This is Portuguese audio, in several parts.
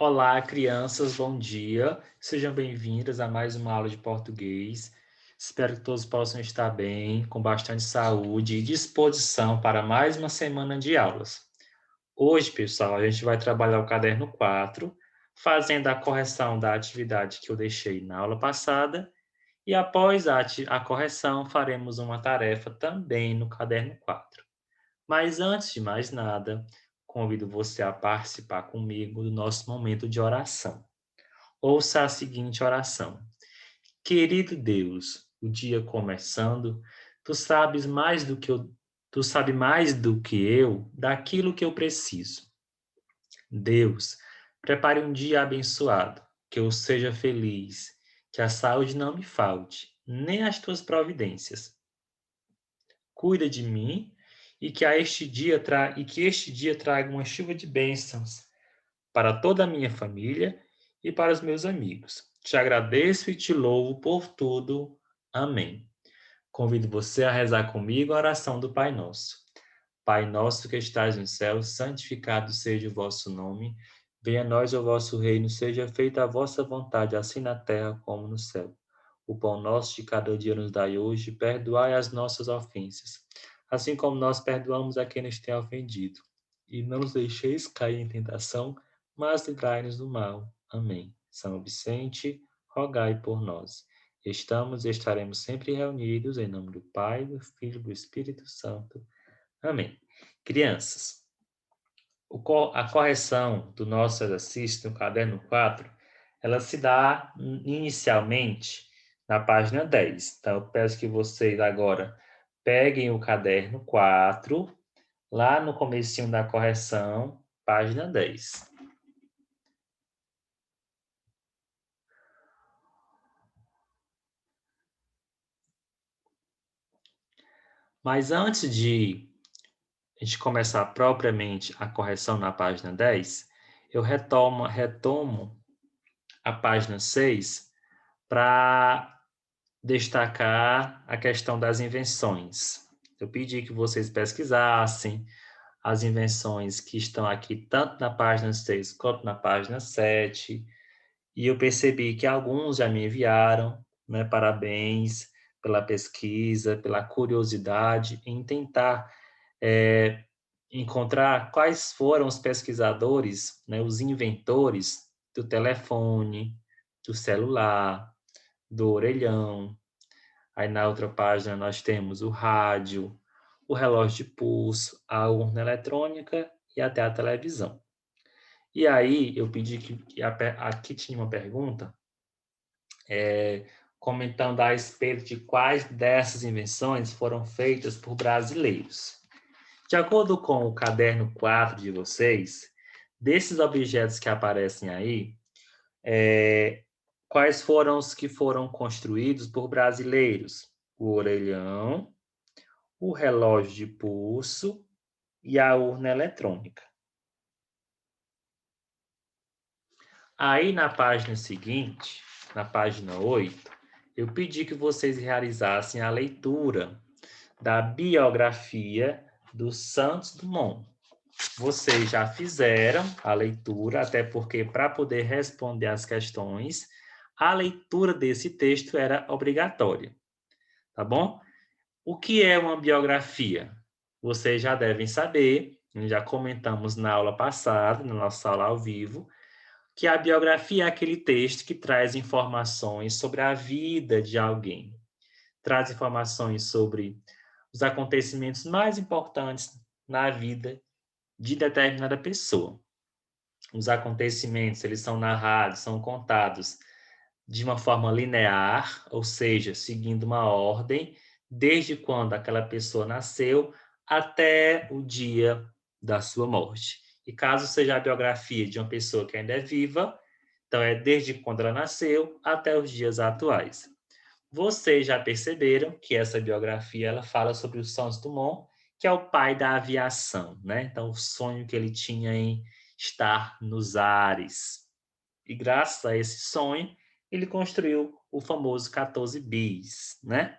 Olá, crianças, bom dia. Sejam bem-vindas a mais uma aula de português. Espero que todos possam estar bem, com bastante saúde e disposição para mais uma semana de aulas. Hoje, pessoal, a gente vai trabalhar o caderno 4, fazendo a correção da atividade que eu deixei na aula passada, e após a correção, faremos uma tarefa também no caderno 4. Mas antes de mais nada, convido você a participar comigo do nosso momento de oração. Ouça a seguinte oração: Querido Deus, o dia começando, tu sabes mais do que eu, tu sabe mais do que eu daquilo que eu preciso. Deus, prepare um dia abençoado, que eu seja feliz, que a saúde não me falte, nem as tuas providências. Cuida de mim e que este dia traga uma chuva de bênçãos para toda a minha família e para os meus amigos. Te agradeço e te louvo por tudo. Amém. Convido você a rezar comigo a oração do Pai Nosso. Pai nosso que estais no céu, santificado seja o vosso nome. Venha a nós o vosso reino, seja feita a vossa vontade, assim na terra como no céu. O pão nosso de cada dia nos dai hoje, perdoai as nossas ofensas, assim como nós perdoamos a quem nos tem ofendido. E não nos deixeis cair em tentação, mas livrai-nos do mal. Amém. São Vicente, rogai por nós. Estamos e estaremos sempre reunidos em nome do Pai, do Filho e do Espírito Santo. Amém. Crianças, a correção do nosso exercício no caderno 4, ela se dá inicialmente na página 10. Então, eu peço que vocês agora peguem o caderno 4, lá no comecinho da correção, página 10. Mas antes de a gente começar propriamente a correção na página 10, eu retomo a página 6 para destacar a questão das invenções. Eu pedi que vocês pesquisassem as invenções que estão aqui, tanto na página 6 quanto na página 7, e eu percebi que alguns já me enviaram, né? Parabéns pela pesquisa, pela curiosidade em tentar é, encontrar quais foram os pesquisadores, né, os inventores do telefone, do celular, do orelhão. Aí na outra página nós temos o rádio, o relógio de pulso, a urna eletrônica e até a televisão. E aí eu pedi aqui tinha uma pergunta comentando a respeito de quais dessas invenções foram feitas por brasileiros. De acordo com o caderno 4 de vocês, desses objetos que aparecem aí, quais foram os que foram construídos por brasileiros? O orelhão, o relógio de pulso e a urna eletrônica. Aí na página seguinte, na página 8, eu pedi que vocês realizassem a leitura da biografia do Santos Dumont. Vocês já fizeram a leitura, até porque para poder responder as questões, a leitura desse texto era obrigatória, tá bom? O que é uma biografia? Vocês já devem saber, já comentamos na aula passada, na nossa aula ao vivo, que a biografia é aquele texto que traz informações sobre a vida de alguém, traz informações sobre os acontecimentos mais importantes na vida de determinada pessoa. Os acontecimentos, eles são narrados, são contados de uma forma linear, ou seja, seguindo uma ordem, desde quando aquela pessoa nasceu até o dia da sua morte. E caso seja a biografia de uma pessoa que ainda é viva, então é desde quando ela nasceu até os dias atuais. Vocês já perceberam que essa biografia ela fala sobre o Santos Dumont, que é o pai da aviação, né? Então, o sonho que ele tinha em estar nos ares. E graças a esse sonho, ele construiu o famoso 14 bis, né?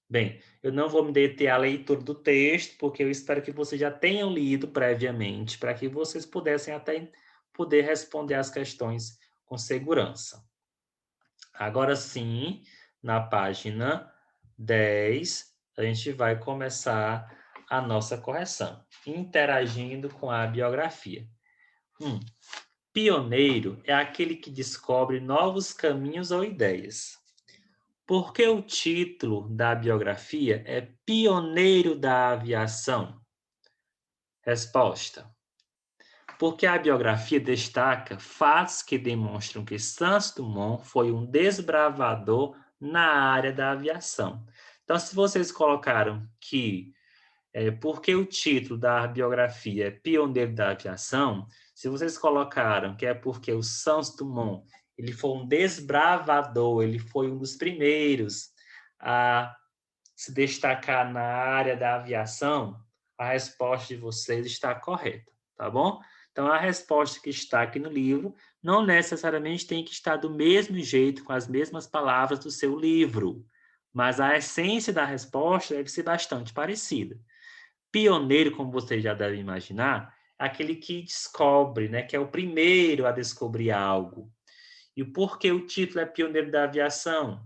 Bem, eu não vou me deter à leitura do texto, porque eu espero que vocês já tenham lido previamente, para que vocês pudessem até poder responder as questões com segurança. Agora sim, na página 10, a gente vai começar a nossa correção, interagindo com a biografia. Pioneiro é aquele que descobre novos caminhos ou ideias. Por que o título da biografia é Pioneiro da Aviação? Resposta: porque a biografia destaca fatos que demonstram que Santos Dumont foi um desbravador na área da aviação. Então, se vocês colocaram que porque o título da biografia é Pioneiro da Aviação, se vocês colocaram que é porque o Santos Dumont ele foi um desbravador, ele foi um dos primeiros a se destacar na área da aviação, a resposta de vocês está correta, tá bom? Então, a resposta que está aqui no livro não necessariamente tem que estar do mesmo jeito, com as mesmas palavras do seu livro, mas a essência da resposta deve ser bastante parecida. Pioneiro, como vocês já devem imaginar, é aquele que descobre, né, que é o primeiro a descobrir algo. E por que o título é Pioneiro da Aviação?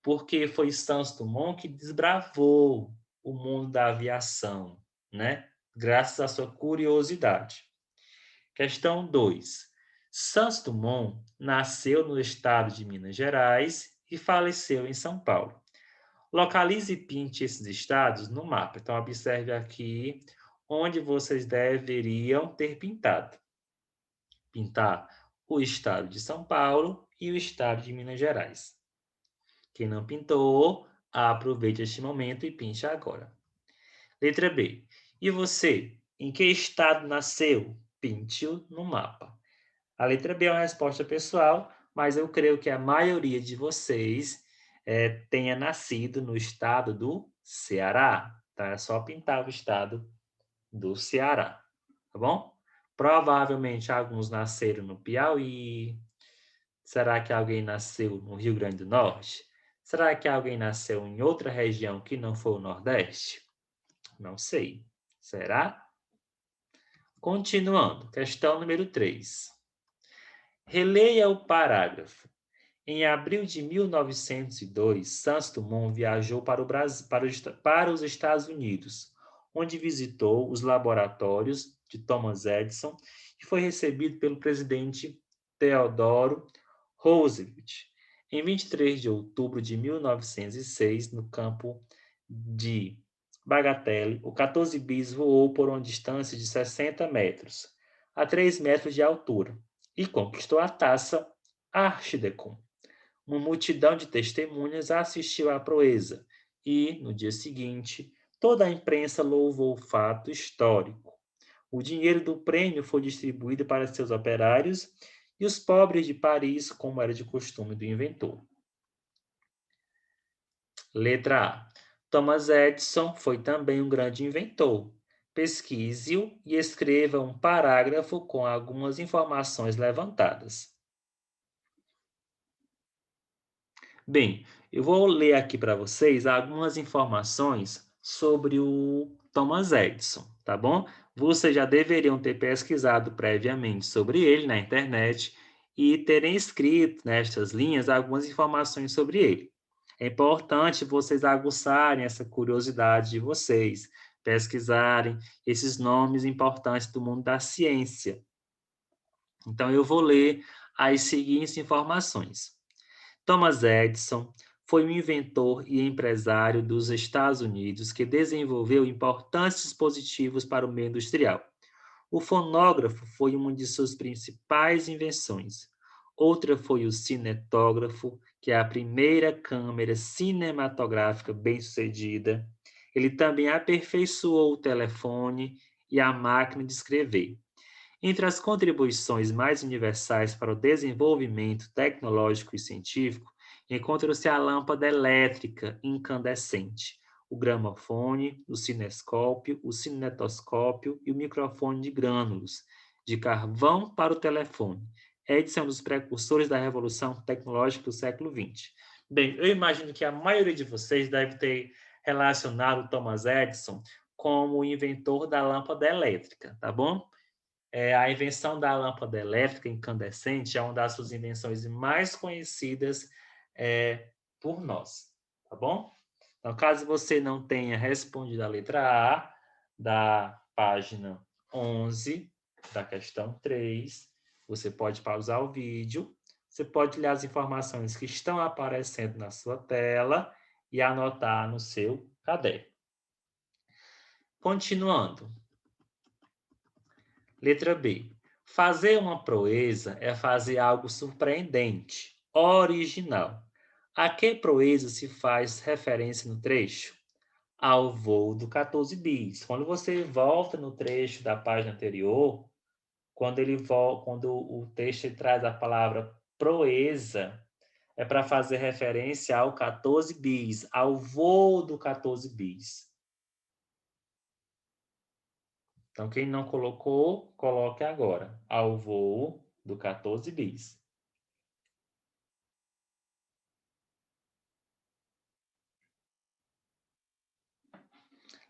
Porque foi Santos Dumont que desbravou o mundo da aviação, né? Graças à sua curiosidade. Questão 2. Santos Dumont nasceu no estado de Minas Gerais e faleceu em São Paulo. Localize e pinte esses estados no mapa. Então, observe aqui onde vocês deveriam ter pintado. Pintar o estado de São Paulo e o estado de Minas Gerais. Quem não pintou, aproveite este momento e pinte agora. Letra B. E você, em que estado nasceu? Pinte-o no mapa. A letra B é uma resposta pessoal, mas eu creio que a maioria de vocês tenha nascido no estado do Ceará. Tá? É só pintar o estado do Ceará, tá bom? Provavelmente alguns nasceram no Piauí. Será que alguém nasceu no Rio Grande do Norte? Será que alguém nasceu em outra região que não for o Nordeste? Não sei. Será? Continuando, questão número 3. Releia o parágrafo. Em abril de 1902, Santos Dumont viajou para os Estados Unidos, onde visitou os laboratórios de Thomas Edison e foi recebido pelo presidente Theodore Roosevelt. Em 23 de outubro de 1906, no campo de Bagatelle, o 14 bis voou por uma distância de 60 metros, a 3 metros de altura, e conquistou a taça Archidecon. Uma multidão de testemunhas assistiu à proeza e, no dia seguinte, toda a imprensa louvou o fato histórico. O dinheiro do prêmio foi distribuído para seus operários e os pobres de Paris, como era de costume do inventor. Letra A. Thomas Edison foi também um grande inventor. Pesquise-o e escreva um parágrafo com algumas informações levantadas. Bem, eu vou ler aqui para vocês algumas informações sobre o Thomas Edison, tá bom? Vocês já deveriam ter pesquisado previamente sobre ele na internet e terem escrito nestas linhas algumas informações sobre ele. É importante vocês aguçarem essa curiosidade de vocês, pesquisarem esses nomes importantes do mundo da ciência. Então, eu vou ler as seguintes informações. Thomas Edison foi um inventor e empresário dos Estados Unidos que desenvolveu importantes dispositivos para o meio industrial. O fonógrafo foi uma de suas principais invenções. Outra foi o cinetógrafo, que é a primeira câmera cinematográfica bem-sucedida. Ele também aperfeiçoou o telefone e a máquina de escrever. Entre as contribuições mais universais para o desenvolvimento tecnológico e científico, encontra-se a lâmpada elétrica incandescente, o gramofone, o cinescópio, o cinetoscópio e o microfone de grânulos, de carvão para o telefone. Edison é um dos precursores da revolução tecnológica do século XX. Bem, eu imagino que a maioria de vocês deve ter relacionado o Thomas Edison como o inventor da lâmpada elétrica, tá bom? A invenção da lâmpada elétrica incandescente é uma das suas invenções mais conhecidas por nós, tá bom? Então, caso você não tenha respondido a letra A da página 11, da questão 3, você pode pausar o vídeo, você pode ler as informações que estão aparecendo na sua tela e anotar no seu caderno. Continuando. Letra B. Fazer uma proeza é fazer algo surpreendente, original. A que proeza se faz referência no trecho? Ao voo do 14 bis. Quando você volta no trecho da página anterior, quando o texto traz a palavra proeza, é para fazer referência ao 14 bis, ao voo do 14 bis. Então, quem não colocou, coloque agora. Ao voo do 14 bis.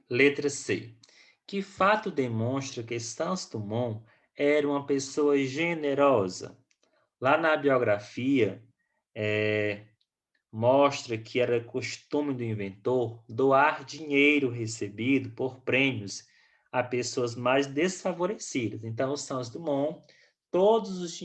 Letra C. Que fato demonstra que Santos Dumont era uma pessoa generosa? Lá na biografia, mostra que era costume do inventor doar dinheiro recebido por prêmios a pessoas mais desfavorecidas. Então, o Santos Dumont, todos os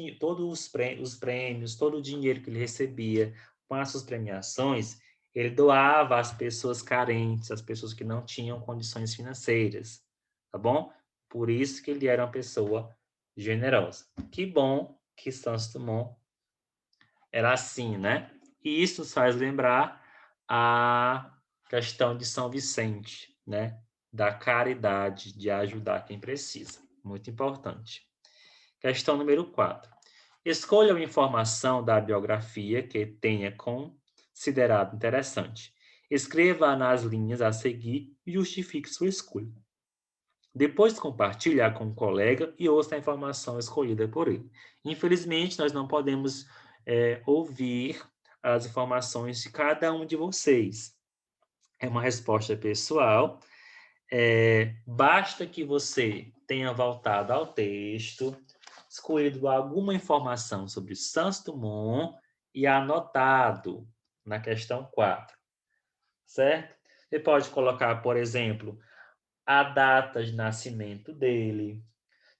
prêmios, todo o dinheiro que ele recebia com as suas premiações, ele doava às pessoas carentes, às pessoas que não tinham condições financeiras, tá bom? Por isso que ele era uma pessoa generosa. Que bom que Santos Dumont era assim, né? E isso nos faz lembrar a questão de São Vicente, né? Da caridade, de ajudar quem precisa. Muito importante. Questão número 4. Escolha uma informação da biografia que tenha considerado interessante. Escreva nas linhas a seguir e justifique sua escolha. Depois compartilhe com um colega e ouça a informação escolhida por ele. Infelizmente, nós não podemos ouvir as informações de cada um de vocês. É uma resposta pessoal. Basta que você tenha voltado ao texto, escolhido alguma informação sobre Santos Dumont e anotado na questão 4, certo? Você pode colocar, por exemplo, a data de nascimento dele.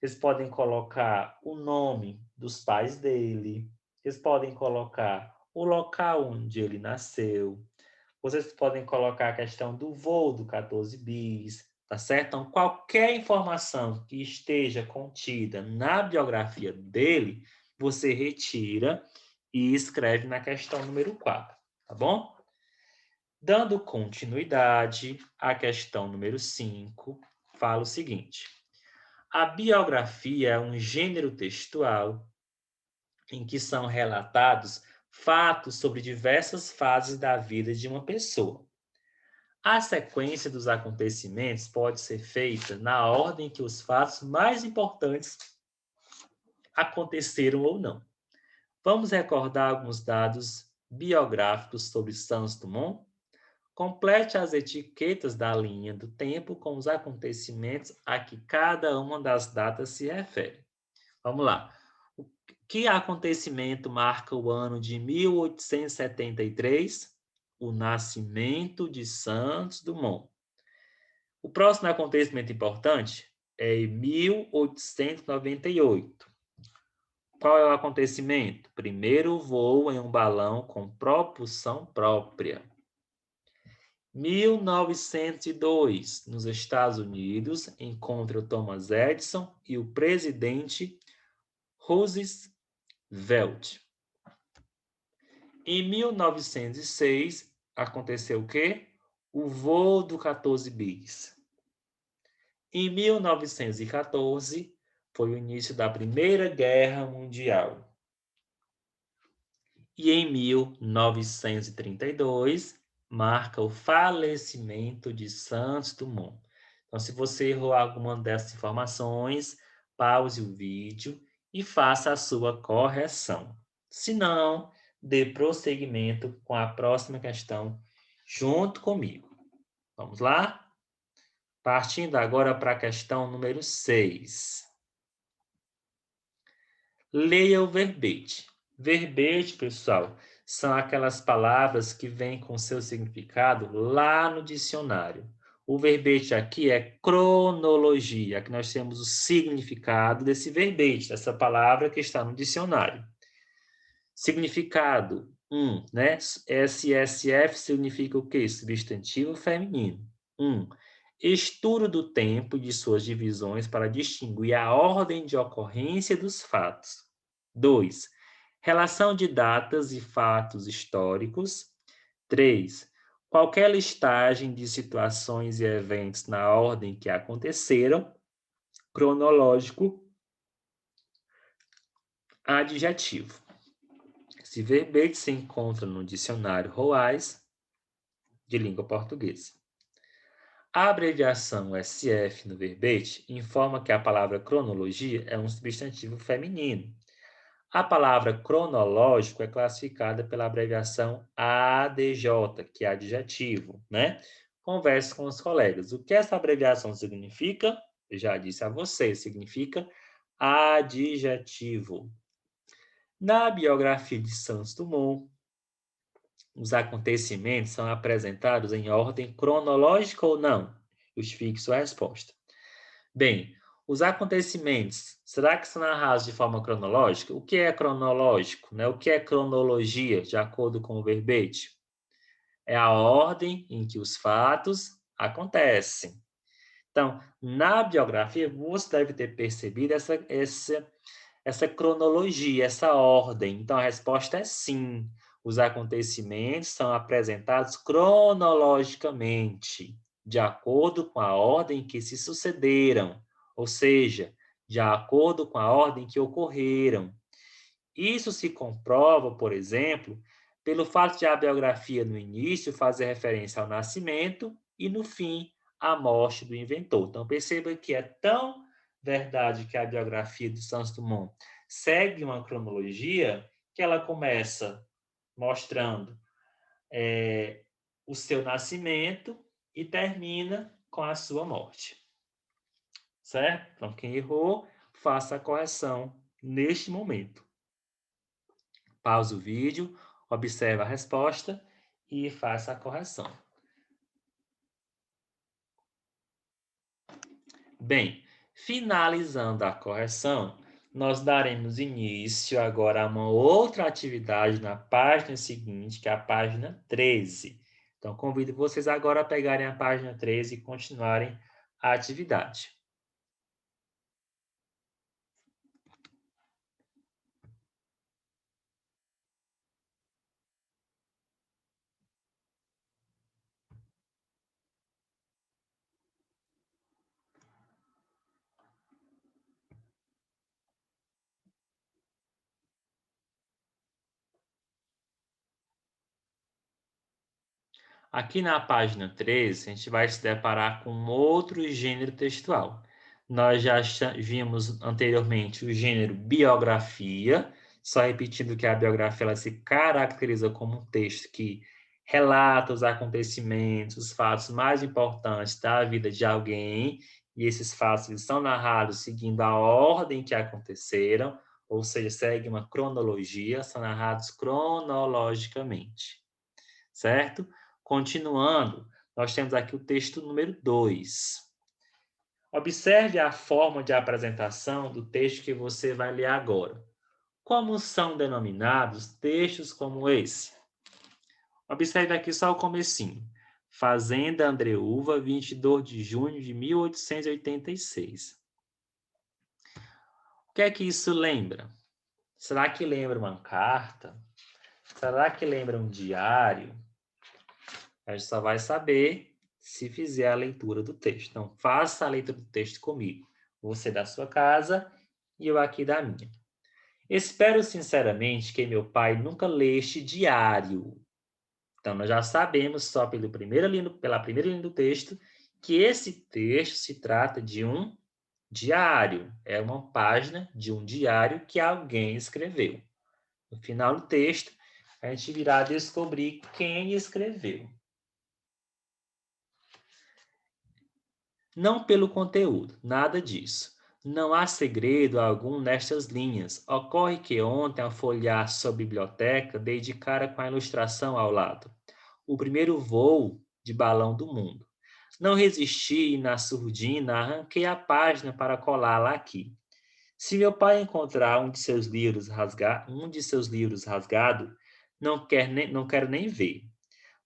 Eles podem colocar o nome dos pais dele. Eles podem colocar o local onde ele nasceu. Vocês podem colocar a questão do voo do 14 bis, tá certo? Então, qualquer informação que esteja contida na biografia dele, você retira e escreve na questão número 4, tá bom? Dando continuidade à questão número 5, fala o seguinte: a biografia é um gênero textual em que são relatados fatos sobre diversas fases da vida de uma pessoa. A sequência dos acontecimentos pode ser feita na ordem que os fatos mais importantes aconteceram ou não. Vamos recordar alguns dados biográficos sobre Santos Dumont? Complete as etiquetas da linha do tempo com os acontecimentos a que cada uma das datas se refere. Vamos lá. Que acontecimento marca o ano de 1873? O nascimento de Santos Dumont. O próximo acontecimento importante é em 1898. Qual é o acontecimento? Primeiro voo em um balão com propulsão própria. 1902, nos Estados Unidos, encontra o Thomas Edison e o presidente Roosevelt. Em 1906, aconteceu o quê? O voo do 14 bis. Em 1914, foi o início da Primeira Guerra Mundial. E em 1932, marca o falecimento de Santos Dumont. Então, se você errou alguma dessas informações, pause o vídeo e faça a sua correção. Se não, dê prosseguimento com a próxima questão junto comigo. Vamos lá? Partindo agora para a questão número 6. Leia o verbete. Verbete, pessoal, são aquelas palavras que vêm com seu significado lá no dicionário. O verbete aqui é cronologia. Aqui nós temos o significado desse verbete, dessa palavra que está no dicionário. Significado 1, né? SSF significa o quê? Substantivo feminino. 1. Estudo do tempo e de suas divisões para distinguir a ordem de ocorrência dos fatos. 2. Relação de datas e fatos históricos. 3. Qualquer listagem de situações e eventos na ordem que aconteceram. Cronológico. Adjetivo. Esse verbete se encontra no dicionário Roais de língua portuguesa. A abreviação SF no verbete informa que a palavra cronologia é um substantivo feminino. A palavra cronológico é classificada pela abreviação ADJ, que é adjetivo, né? Converse com os colegas. O que essa abreviação significa? Eu já disse a você, significa adjetivo. Na biografia de Santos Dumont, os acontecimentos são apresentados em ordem cronológica ou não? Justifique sua resposta. Bem, os acontecimentos, será que são narrados de forma cronológica? O que é cronológico, né? O que é cronologia, de acordo com o verbete? É a ordem em que os fatos acontecem. Então, na biografia, você deve ter percebido essa cronologia, essa ordem. Então, a resposta é sim. Os acontecimentos são apresentados cronologicamente, de acordo com a ordem que se sucederam, ou seja, de acordo com a ordem que ocorreram. Isso se comprova, por exemplo, pelo fato de a biografia no início fazer referência ao nascimento e no fim à morte do inventor. Então perceba que é tão verdade que a biografia de Santos Dumont segue uma cronologia que ela começa mostrando o seu nascimento e termina com a sua morte. Certo? Então quem errou, faça a correção neste momento. Pause o vídeo, observe a resposta e faça a correção. Bem, finalizando a correção, nós daremos início agora a uma outra atividade na página seguinte, que é a página 13. Então, convido vocês agora a pegarem a página 13 e continuarem a atividade. Aqui na página 13, a gente vai se deparar com outro gênero textual. Nós já vimos anteriormente o gênero biografia, só repetindo que a biografia ela se caracteriza como um texto que relata os acontecimentos, os fatos mais importantes da vida de alguém, e esses fatos eles são narrados seguindo a ordem que aconteceram, ou seja, segue uma cronologia, são narrados cronologicamente, certo? Continuando, nós temos aqui o texto número 2. Observe a forma de apresentação do texto que você vai ler agora. Como são denominados textos como esse? Observe aqui só o comecinho. Fazenda Andreúva, 22 de junho de 1886. O que é que isso lembra? Será que lembra uma carta? Será que lembra um diário? A gente só vai saber se fizer a leitura do texto. Então, faça a leitura do texto comigo. Você da sua casa e eu aqui da minha. Espero sinceramente que meu pai nunca lê este diário. Então, nós já sabemos, só pela primeira linha do texto, que esse texto se trata de um diário. É uma página de um diário que alguém escreveu. No final do texto, a gente virá descobrir quem escreveu. Não pelo conteúdo, nada disso. Não há segredo algum nestas linhas. Ocorre que ontem, ao folhear sua biblioteca, dei de cara com a ilustração ao lado. O primeiro voo de balão do mundo. Não resisti e, na surdina, arranquei a página para colá-la aqui. Se meu pai encontrar um de seus livros rasgado, não quero nem ver.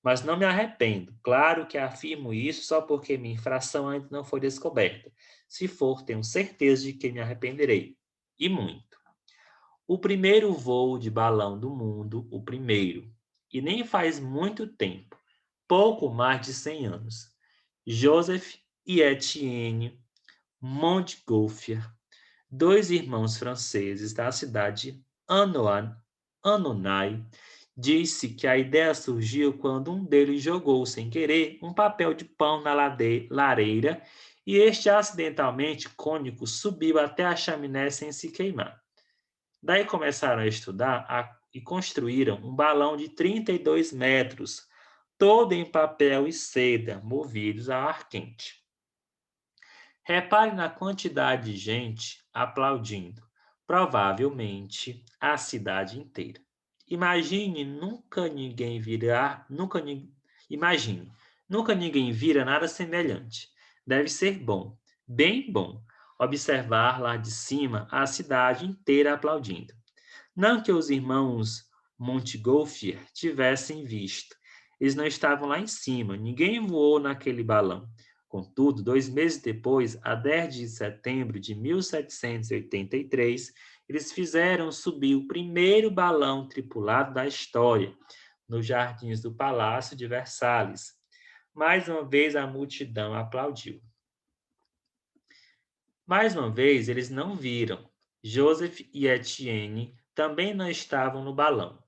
Mas não me arrependo. Claro que afirmo isso só porque minha infração ainda não foi descoberta. Se for, tenho certeza de que me arrependerei. E muito. O primeiro voo de balão do mundo, o primeiro. E nem faz muito tempo. Pouco mais de 100 anos. Joseph e Etienne Montgolfier, dois irmãos franceses da cidade de Annonay, disse que a ideia surgiu quando um deles jogou, sem querer, um papel de pão na lareira e este acidentalmente cônico subiu até a chaminé sem se queimar. Daí começaram a estudar e construíram um balão de 32 metros, todo em papel e seda, movidos a ar quente. Repare na quantidade de gente aplaudindo, provavelmente a cidade inteira. Imagine nunca ninguém virá, nunca imagine, nunca ninguém vira nada semelhante. Deve ser bom, bem bom, observar lá de cima a cidade inteira aplaudindo. Não que os irmãos Montgolfier tivessem visto. Eles não estavam lá em cima, ninguém voou naquele balão. Contudo, 2 meses depois, a 10 de setembro de 1783, eles fizeram subir o primeiro balão tripulado da história, nos jardins do Palácio de Versalhes. Mais uma vez a multidão aplaudiu. Mais uma vez eles não viram. Joseph e Etienne também não estavam no balão.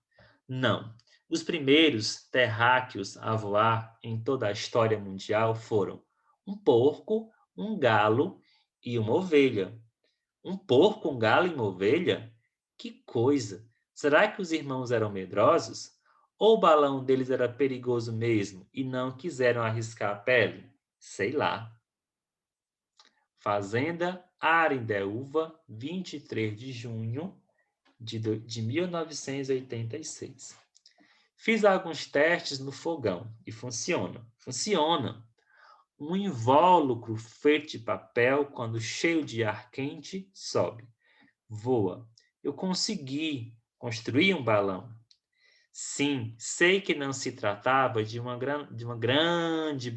Não. Os primeiros terráqueos a voar em toda a história mundial foram um porco, um galo e uma ovelha. Um porco, um galo e uma ovelha? Que coisa! Será que os irmãos eram medrosos? Ou o balão deles era perigoso mesmo e não quiseram arriscar a pele? Sei lá. Fazenda Arindeúva, 23 de junho de 1986. Fiz alguns testes no fogão e funciona. Funciona. Um invólucro feito de papel, quando cheio de ar quente, sobe. Voa. Eu consegui construir um balão. Sim, sei que não se tratava de um grande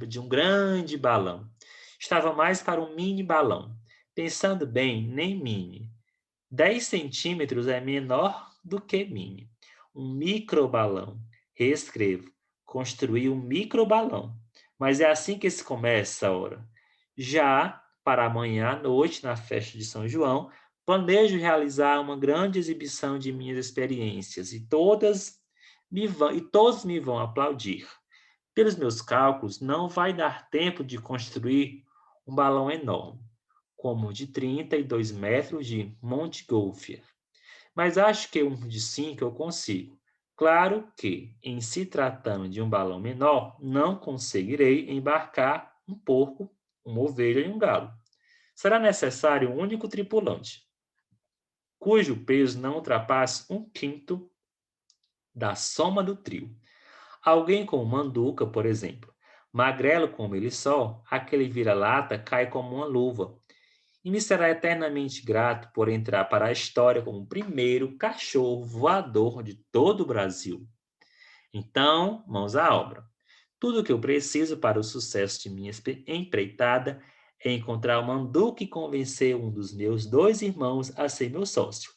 balão. Estava mais para um mini balão. Pensando bem, nem mini. 10 centímetros é menor do que mini. Um microbalão. Reescrevo. Construir um microbalão. Mas é assim que se começa, ora. Já para amanhã à noite, na festa de São João, planejo realizar uma grande exibição de minhas experiências e todos me vão aplaudir. Pelos meus cálculos, não vai dar tempo de construir um balão enorme, como o de 32 metros de Montgolfier. Mas acho que um de 5 eu consigo. Claro que, em se tratando de um balão menor, não conseguirei embarcar um porco, uma ovelha e um galo. Será necessário um único tripulante, cujo peso não ultrapasse 1/5 da soma do trio. Alguém com manduca, por exemplo. Magrelo como ele só, aquele vira-lata cai como uma luva. E me será eternamente grato por entrar para a história como o primeiro cachorro voador de todo o Brasil. Então, mãos à obra. Tudo o que eu preciso para o sucesso de minha empreitada é encontrar o manduca e convencer um dos meus 2 irmãos a ser meu sócio.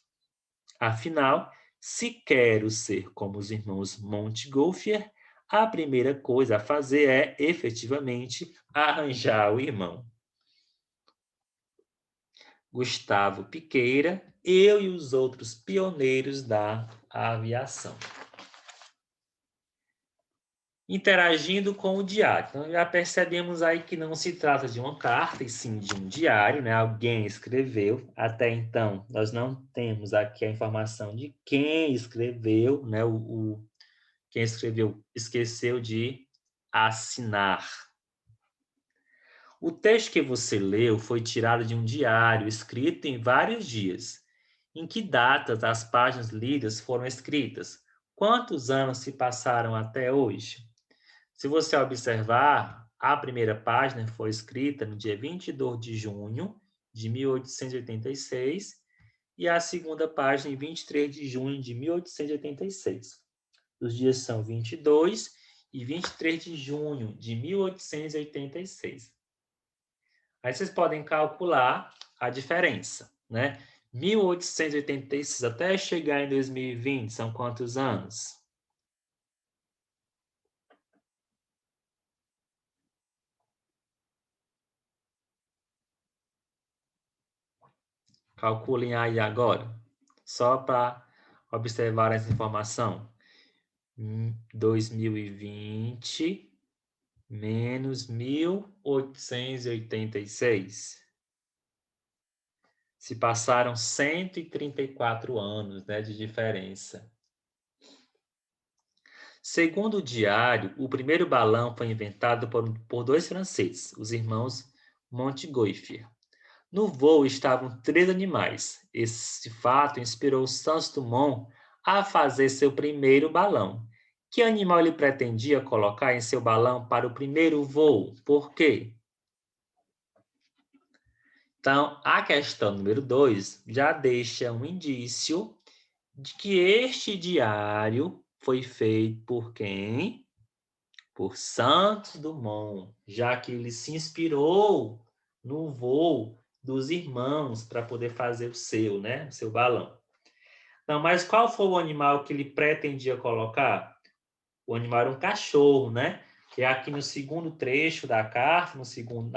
Afinal, se quero ser como os irmãos Montgolfier, a primeira coisa a fazer é, efetivamente, arranjar o irmão. Gustavo Piqueira, eu e os outros pioneiros da aviação. Interagindo com o diário. Então, já percebemos aí que não se trata de uma carta, e sim de um diário, né? Alguém escreveu. Até então, nós não temos aqui a informação de quem escreveu, né? Quem escreveu esqueceu de assinar. O texto que você leu foi tirado de um diário escrito em vários dias. Em que datas as páginas lidas foram escritas? Quantos anos se passaram até hoje? Se você observar, a primeira página foi escrita no dia 22 de junho de 1886 e a segunda página em 23 de junho de 1886. Os dias são 22 e 23 de junho de 1886. Aí vocês podem calcular a diferença, né? 1886 até chegar em 2020 são quantos anos? Calculem aí agora, só para observar essa informação. 2020 menos 1886. Se passaram 134 anos, né, de diferença. Segundo o diário, o primeiro balão foi inventado por dois franceses, os irmãos Montgolfier. No voo estavam 3 animais. Esse fato inspirou Santos Dumont a fazer seu primeiro balão. Que animal ele pretendia colocar em seu balão para o primeiro voo? Por quê? Então, a questão número 2 já deixa um indício de que este diário foi feito por quem? Por Santos Dumont, já que ele se inspirou no voo dos irmãos para poder fazer o seu, né? O seu balão. Não, mas qual foi o animal que ele pretendia colocar? O animal era um cachorro, né? Que aqui no segundo trecho da carta, na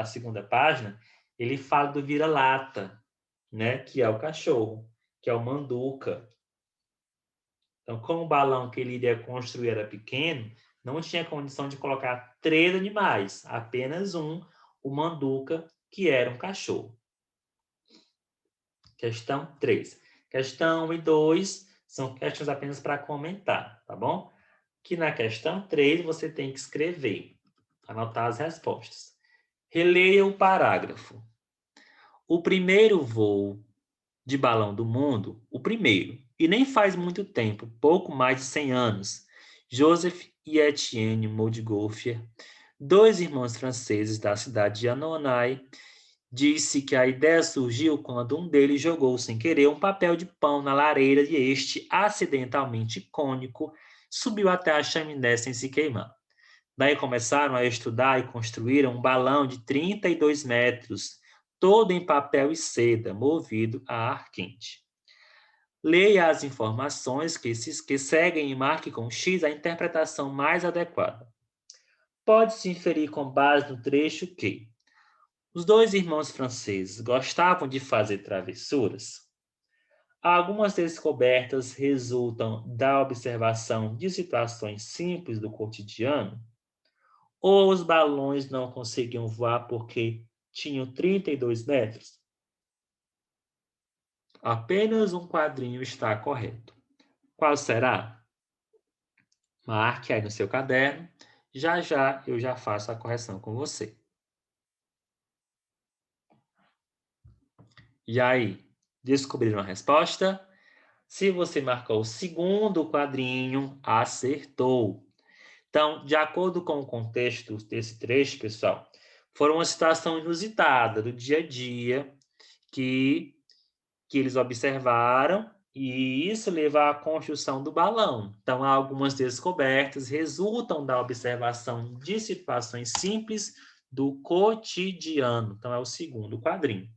segunda página, ele fala do vira-lata, né? Que é o cachorro, que é o manduca. Então, como o balão que ele iria construir era pequeno, não tinha condição de colocar 3 animais, apenas um, o manduca, que era um cachorro. Questão 3. Questão 1 e 2 são questões apenas para comentar, tá bom? Que na questão 3 você tem que escrever, anotar as respostas. Releia o parágrafo. O primeiro voo de balão do mundo, o primeiro, e nem faz muito tempo, pouco mais de 100 anos, Joseph e Etienne Montgolfier, dois irmãos franceses da cidade de Annonay, disse que a ideia surgiu quando um deles jogou sem querer um papel de pão na lareira e este, acidentalmente cônico, subiu até a chaminé sem se queimar. Daí começaram a estudar e construíram um balão de 32 metros, todo em papel e seda, movido a ar quente. Leia as informações que seguem e marque com X a interpretação mais adequada. Pode-se inferir com base no trecho que os dois irmãos franceses gostavam de fazer travessuras. Algumas descobertas resultam da observação de situações simples do cotidiano, ou os balões não conseguiam voar porque tinham 32 metros? Apenas um quadrinho está correto. Qual será? Marque aí no seu caderno. Já já eu já faço a correção com você. E aí, descobriram a resposta? Se você marcou o segundo quadrinho, acertou. Então, de acordo com o contexto desse trecho, pessoal, foi uma situação inusitada do dia a dia que eles observaram e isso leva à construção do balão. Então, algumas descobertas resultam da observação de situações simples do cotidiano. Então, é o segundo quadrinho.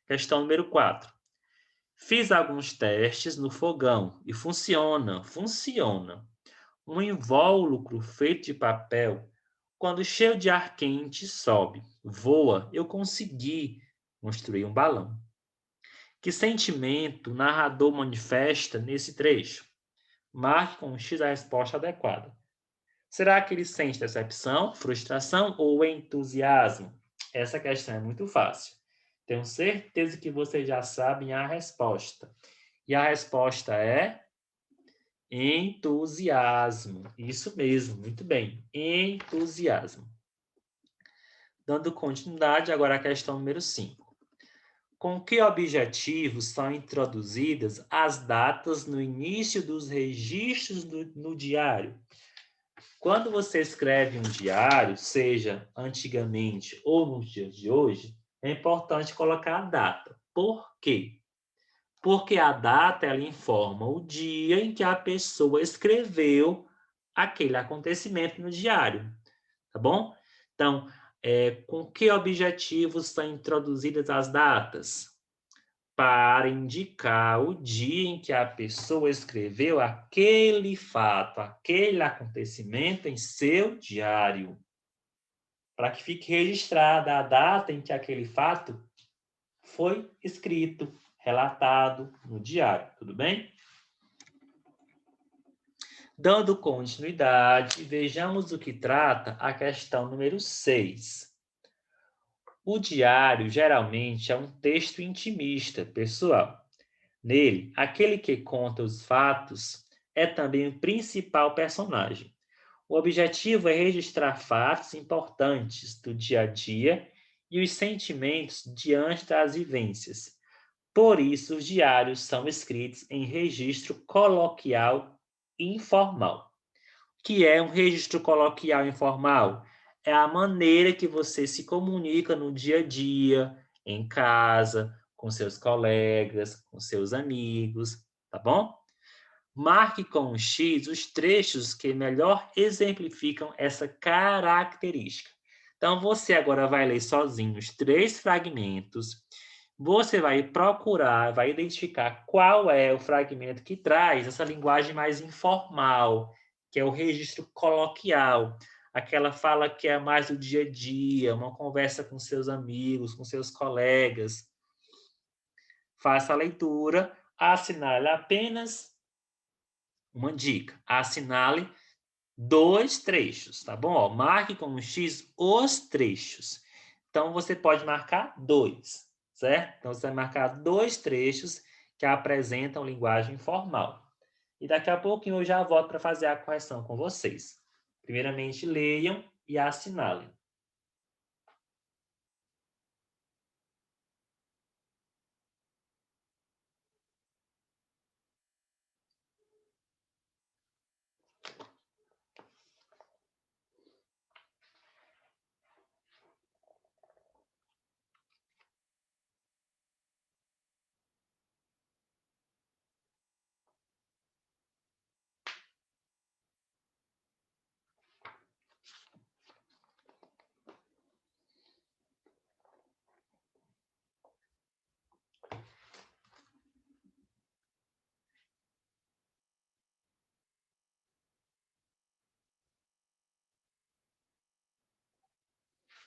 Questão número 4. Fiz alguns testes no fogão e funciona. Um invólucro feito de papel, quando cheio de ar quente, sobe, voa, eu consegui construir um balão. Que sentimento o narrador manifesta nesse trecho? Marque com um X a resposta adequada. Será que ele sente decepção, frustração ou entusiasmo? Essa questão é muito fácil. Tenho certeza que vocês já sabem a resposta. E a resposta é entusiasmo. Isso mesmo, muito bem. Entusiasmo. Dando continuidade, agora à questão número 5. Com que objetivos são introduzidas as datas no início dos registros no diário? Quando você escreve um diário, seja antigamente ou nos dias de hoje, é importante colocar a data. Por quê? Porque a data ela informa o dia em que a pessoa escreveu aquele acontecimento no diário, tá bom? Então, com que objetivos são introduzidas as datas? Para indicar o dia em que a pessoa escreveu aquele fato, aquele acontecimento em seu diário, para que fique registrada a data em que aquele fato foi escrito, relatado no diário, tudo bem? Dando continuidade, vejamos o que trata a questão número 6. O diário geralmente é um texto intimista, pessoal. Nele, aquele que conta os fatos é também o principal personagem. O objetivo é registrar fatos importantes do dia a dia e os sentimentos diante das vivências. Por isso, os diários são escritos em registro coloquial informal. O que é um registro coloquial informal? É a maneira que você se comunica no dia a dia, em casa, com seus colegas, com seus amigos, tá bom? Marque com um X os trechos que melhor exemplificam essa característica. Então, você agora vai ler sozinho os 3 fragmentos. Você vai procurar, vai identificar qual é o fragmento que traz essa linguagem mais informal, que é o registro coloquial, aquela fala que é mais do dia a dia, uma conversa com seus amigos, com seus colegas. Faça a leitura, assinale apenas uma dica, assinale 2 trechos, tá bom? Ó, marque com um X os trechos. Então, você pode marcar 2, certo? Então, você vai marcar 2 trechos que apresentam linguagem formal. E daqui a pouquinho eu já volto para fazer a correção com vocês. Primeiramente, leiam e assinalem.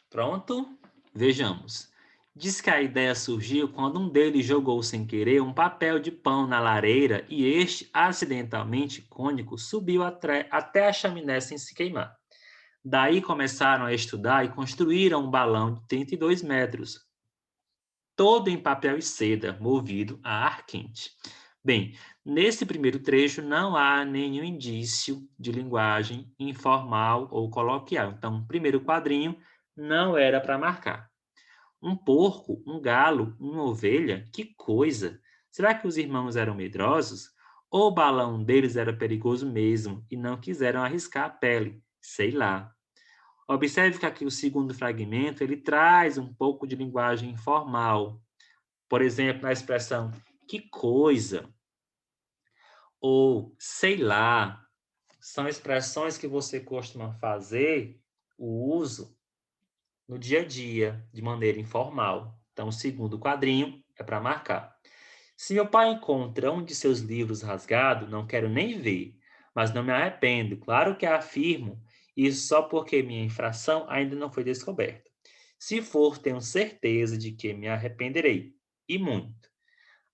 Pronto? Vejamos. Diz que a ideia surgiu quando um deles jogou sem querer um papel de pão na lareira e este, acidentalmente cônico, subiu até a chaminé sem se queimar. Daí começaram a estudar e construíram um balão de 32 metros, todo em papel e seda, movido a ar quente. Bem, nesse primeiro trecho não há nenhum indício de linguagem informal ou coloquial. Então, o primeiro quadrinho não era para marcar. Um porco, um galo, uma ovelha? Que coisa! Será que os irmãos eram medrosos? Ou o balão deles era perigoso mesmo e não quiseram arriscar a pele? Sei lá. Observe que aqui o segundo fragmento ele traz um pouco de linguagem informal. Por exemplo, na expressão que coisa ou sei lá, são expressões que você costuma fazer o uso no dia a dia, de maneira informal. Então, o segundo quadrinho é para marcar. Se meu pai encontra um de seus livros rasgado, não quero nem ver, mas não me arrependo. Claro que afirmo isso só porque minha infração ainda não foi descoberta. Se for, tenho certeza de que me arrependerei, e muito.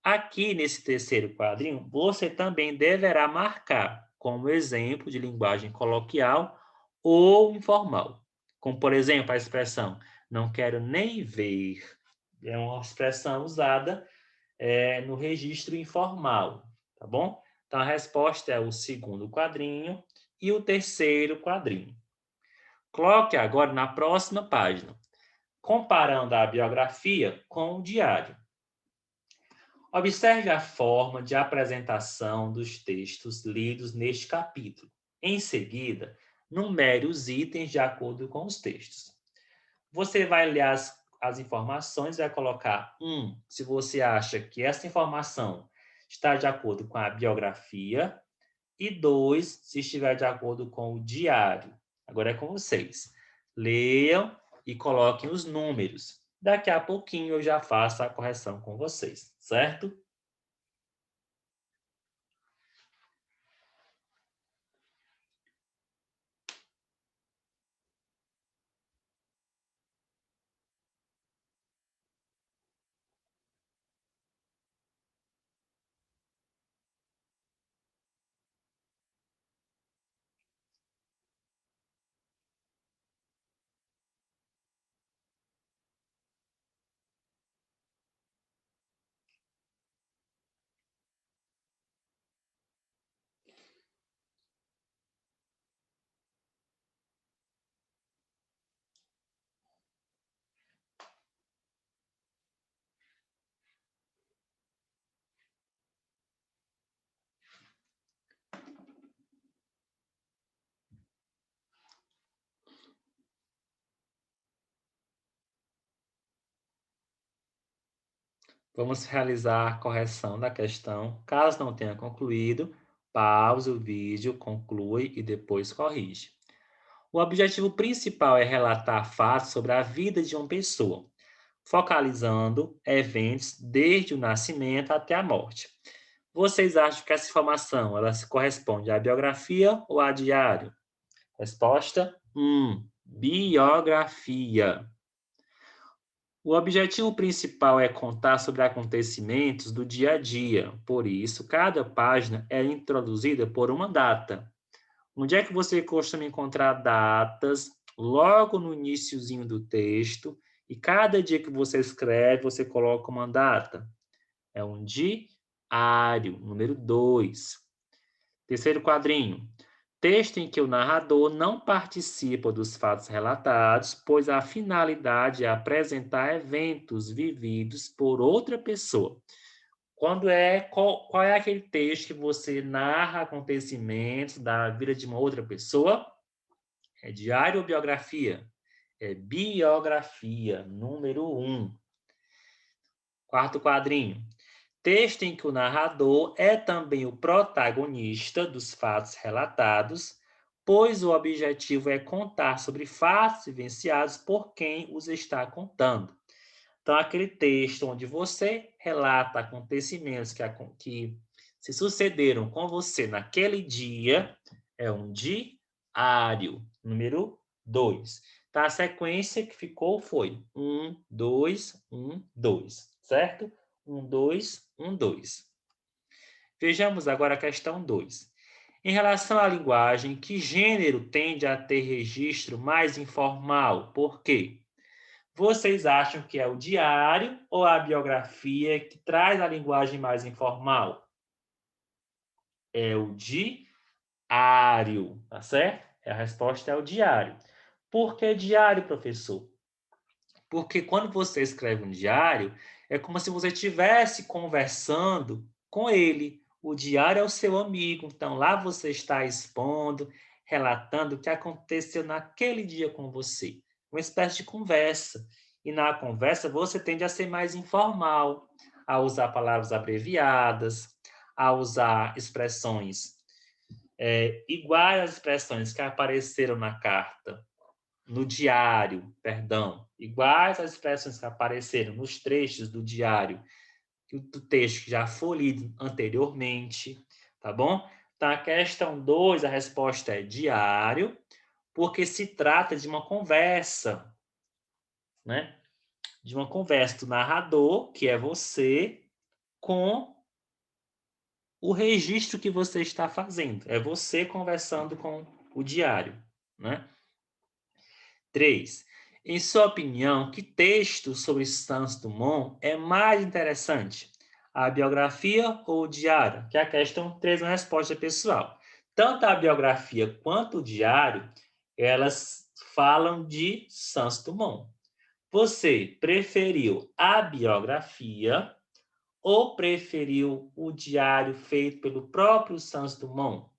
Aqui nesse terceiro quadrinho, você também deverá marcar como exemplo de linguagem coloquial ou informal. Como, por exemplo, a expressão não quero nem ver. É uma expressão usada no registro informal, tá bom? Então, a resposta é o segundo quadrinho e o terceiro quadrinho. Coloque agora na próxima página. comparando a biografia com o diário. Observe a forma de apresentação dos textos lidos neste capítulo. Em seguida, numere os itens de acordo com os textos. Você vai ler as informações e vai colocar se você acha que essa informação está de acordo com a biografia, e 2, se estiver de acordo com o diário. Agora é com vocês. Leiam e coloquem os números. Daqui a pouquinho eu já faço a correção com vocês, certo? Vamos realizar a correção da questão. Caso não tenha concluído, pause o vídeo, conclui e depois corrige. O objetivo principal é relatar fatos sobre a vida de uma pessoa, focalizando eventos desde o nascimento até a morte. Vocês acham que essa informação ela se corresponde à biografia ou a diário? Resposta: biografia. O objetivo principal é contar sobre acontecimentos do dia a dia. Por isso, cada página é introduzida por uma data. Onde é que você costuma encontrar datas? Logo no iniciozinho do texto. E cada dia que você escreve, você coloca uma data. É um diário, número 2. Terceiro quadrinho. Texto em que o narrador não participa dos fatos relatados, pois a finalidade é apresentar eventos vividos por outra pessoa. Qual é aquele texto que você narra acontecimentos da vida de uma outra pessoa? É diário ou biografia? É biografia, número 1. Quarto quadrinho. Texto em que o narrador é também o protagonista dos fatos relatados, pois o objetivo é contar sobre fatos vivenciados por quem os está contando. Então, aquele texto onde você relata acontecimentos que se sucederam com você naquele dia é um diário, número 2. Então, a sequência que ficou foi 1, 2, 1, 2, certo? 1, 2, 1, 2. Vejamos agora a questão 2. Em relação à linguagem, que gênero tende a ter registro mais informal? Por quê? Vocês acham que é o diário ou a biografia que traz a linguagem mais informal? É o diário, tá certo? A resposta é o diário. Por que diário, professor? Porque quando você escreve um diário, é como se você estivesse conversando com ele. O diário é o seu amigo, então lá você está expondo, relatando o que aconteceu naquele dia com você. Uma espécie de conversa. E na conversa você tende a ser mais informal, a usar palavras abreviadas, a usar expressões iguais às expressões que apareceram na carta, no diário, perdão, iguais às expressões que apareceram nos trechos do diário, do texto que já foi lido anteriormente, tá bom? Então, a questão 2, a resposta é diário, porque se trata de uma conversa, né? De uma conversa do narrador, que é você, com o registro que você está fazendo. É você conversando com o diário, né? 3. Em sua opinião, que texto sobre Santos Dumont é mais interessante? A biografia ou o diário? Que é a questão 3, uma resposta pessoal. Tanto a biografia quanto o diário, elas falam de Santos Dumont. Você preferiu a biografia ou preferiu o diário feito pelo próprio Santos Dumont?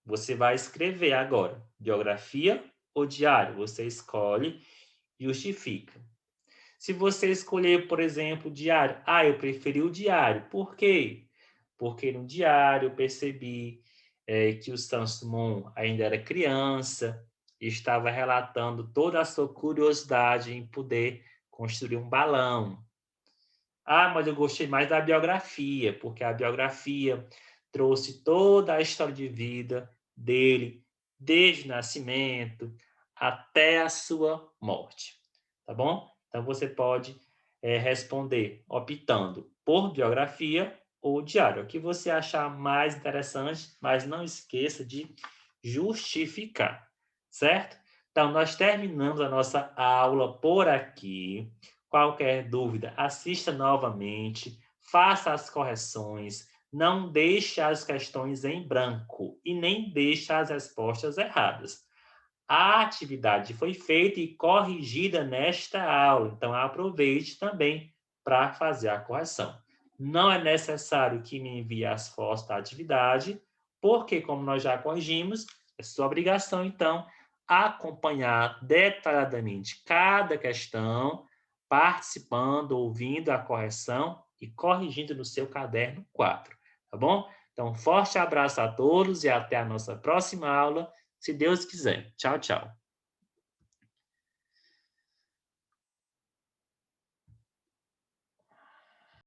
Você vai escrever agora, biografia ou diário? Você escolhe e justifica. Se você escolher, por exemplo, o diário, eu preferi o diário. Por quê? Porque no diário eu percebi que o Santos Dumont ainda era criança e estava relatando toda a sua curiosidade em poder construir um balão. Mas eu gostei mais da biografia, porque a biografia trouxe toda a história de vida dele, desde o nascimento até a sua morte. Tá bom? Então você pode responder optando por biografia ou diário, o que você achar mais interessante, mas não esqueça de justificar, certo? Então, nós terminamos a nossa aula por aqui. Qualquer dúvida, assista novamente, faça as correções, não deixe as questões em branco e nem deixe as respostas erradas. A atividade foi feita e corrigida nesta aula, então aproveite também para fazer a correção. Não é necessário que me envie as fotos da atividade, porque, como nós já corrigimos, é sua obrigação, então, acompanhar detalhadamente cada questão, participando, ouvindo a correção e corrigindo no seu caderno 4, tá bom? Então, forte abraço a todos e até a nossa próxima aula, se Deus quiser. Tchau, tchau.